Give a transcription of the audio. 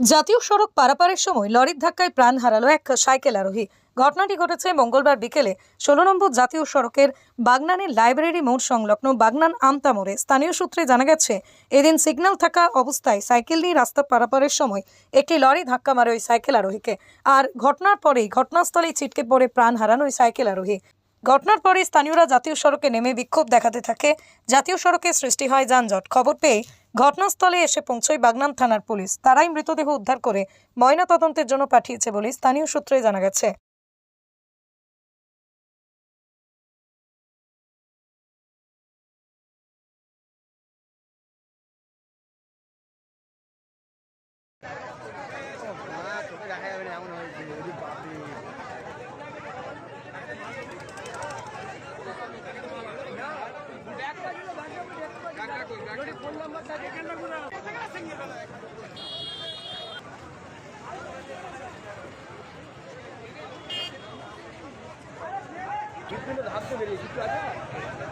জাতীয় সড়ক পারাপারের সময় লরির ধাক্কায় প্রাণ হারালো এক সাইকেল আরোহী। ঘটনাটি ঘটেছে মঙ্গলবার বিকেলে 16 নম্বর জাতীয় সড়কের বাগনানের লাইব্রেরি মোড় সংলগ্ন বাগনান আমতা মোড়ে। স্থানীয় সূত্রে জানা গেছে, এদিন সিগন্যাল থাকা অবস্থায় সাইকেল নিয়ে রাস্তা পারাপারের সময় একটি লরি ধাক্কা মারে ওই সাইকেল আরোহীকে। আর ঘটনার পরেই ঘটনাস্থলেই ছিটকে পড়ে প্রাণ হারান ওই সাইকেল আরোহী। ঘটনার পরে স্থানীয়রা জাতীয় সড়কে নেমে বিক্ষোভ দেখাতে থাকে। জাতীয় সড়কে সৃষ্টি হয় যানজট। খবর পেয়ে ঘটনাস্থলে এসে পৌঁছয় বাগনান থানার পুলিশ। তারাই মৃতদেহ উদ্ধার করে ময়নাতদন্তের জন্য পাঠিয়েছে বলে স্থানীয় সূত্রে জানা গেছে। চোখে দেখা যাবে না এমন হয়েছে। ওরে বাপরে। হাত তো বেরিয়ে কিছু আছে।